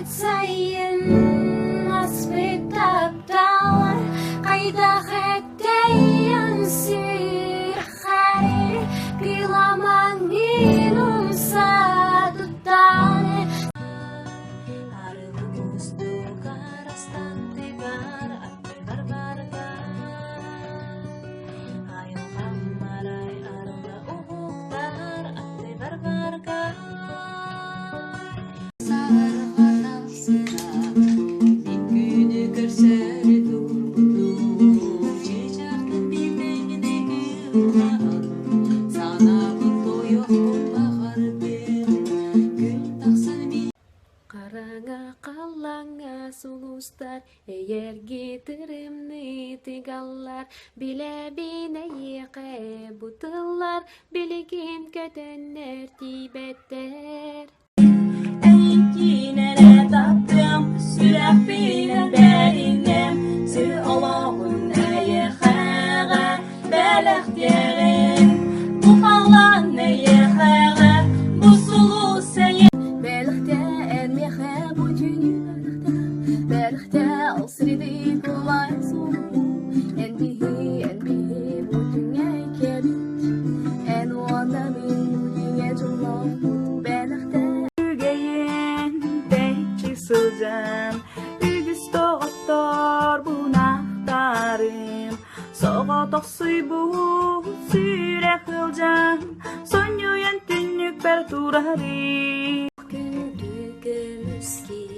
sayın hasbet aptal kayda heddeyen sirhari bilaman minum sadutane arıbus dukarastan tegar ate barbarga ayo kamaray arda uhuktar ate barbarga Kalanga sulustar eğer getirimni tigallar bile bine yıke butullar biligin kötenler tibetter Eykinere tattım sürek bile derinem sür Allah'ın neye xağa belek derim bu kalan neye xağa bu sulu seye belekte ermehe bu dünyada belekte asridi kolay sonu enbihi bu dünya kebit en ona bin bu dünya cumhur belekte Sılcan Ügüs doğuttor bu nahtarım Soğa toxsuy bu sürek hılcan Sonyoyan tünnük ber turari Gündüğümüzki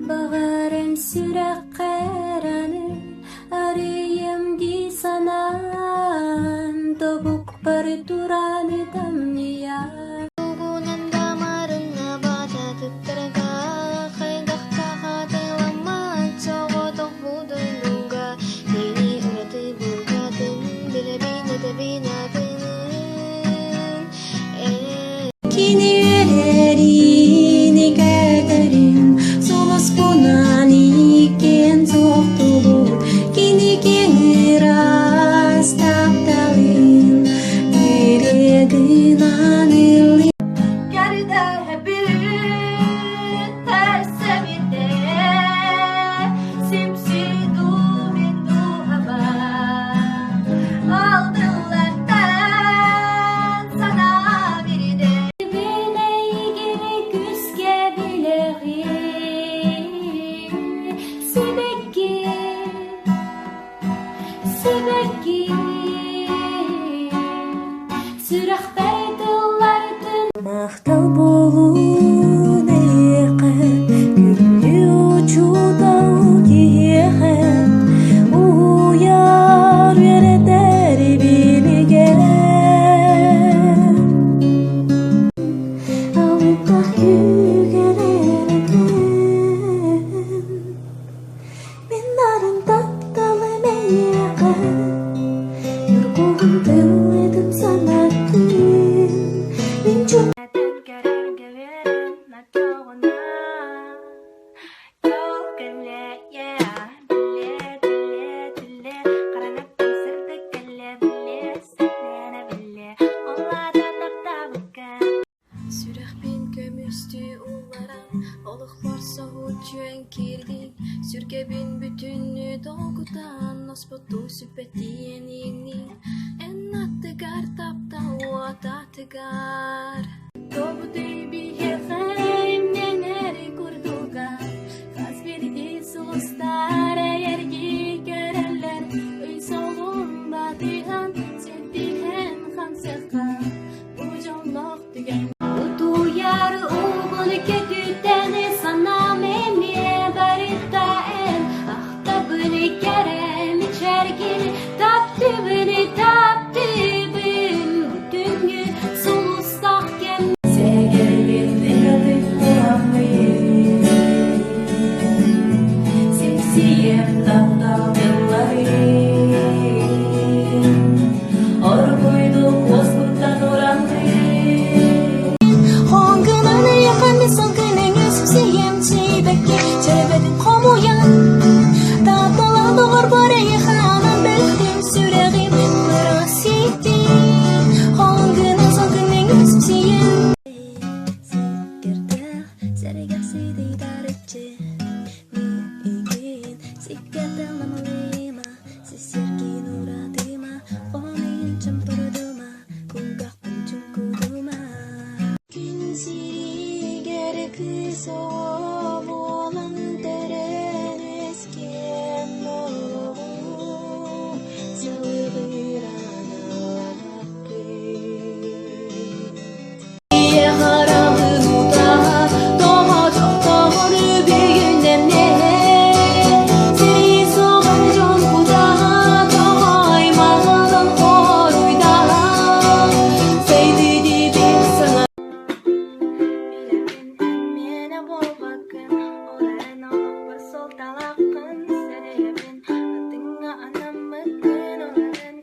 Bağırım sürek karanı Arayım di sanan Tobuk bar turanı damniya Kini vererini kaderim Solos punan iken soktulur Kini kengiras taptalin Geregin anilin Geride bir tersemide Simsidu bindu hava Aldılar sana bir de Sebeki sürah beydulardın Mahtal bolun eyken Güllü uçuda uyeken Uyar veredir bilgeler Allah yügelerken Minların taptalı meyeken Yurgulun dilledim sanattın Minçun Gören gören natağına Yol gele ya Dile dile dile Karanaktan sırdık gele bile Sırtlarına bile Onlar da tapta bakın Sürek bin kömüstü ullaran Oluqlar soğut jön kirdik Sürke bin bütünü dolgudan Nospotu süpetiyen yengni En attıgar tapta o atattıgar Tobu deybi hekayim neneri kurduga Kaz bir isulustar yergi görerler Öy solunda dihan Settihen hamseka Bu jonlok digen Duyar uğul kötüden sana memye barita en Ahta beni kerem içergin Taptı beni bütün gün Sulustak kem Sevgili Niigin sikat ang namalima sisirki nuradima omin champaruduma kugak panchukuduma kinsiri gerek so volanteren eskemo sawirana ye haramda daha çok doğru bir gündem ne seni soğan can kuda doymadan oruyda sevdiği bir sana mene bol bakın olan olur soltalakın serebin adına anam bakın olan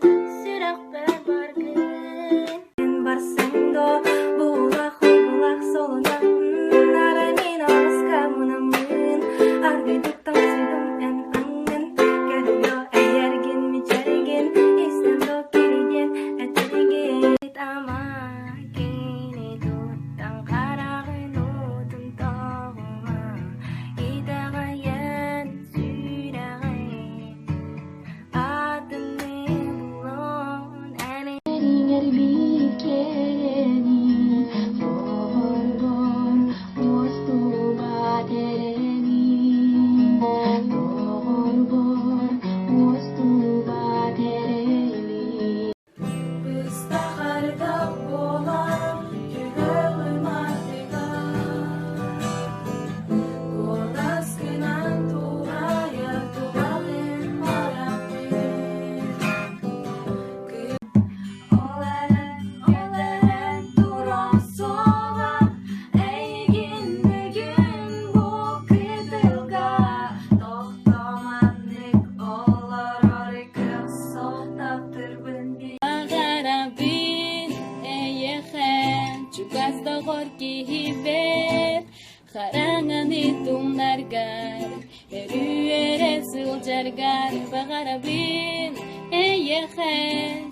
sirak berbarkın barsendo bulak bulak solundan naranin olas kamu namun argiduktan sedum en angin kedua ayargin micarigin istem do kirigin etirigin tama kini tutang karakin utun toma idagayan surakin atenin bulon ane ringer bikeni borbor mostu batereni borbor mostu batereni Istaharda bolan yüreğim matega Golas kenan tuaya tuvalen marapin Oleren duran sola Eygin gün bu kıdılga Tohtamanlık olar orikık soltaktır ben bir Garabin eyeken Çukas da gorki hibet Karangan hitung nargar Erüere suljargar Bagarabin eyeken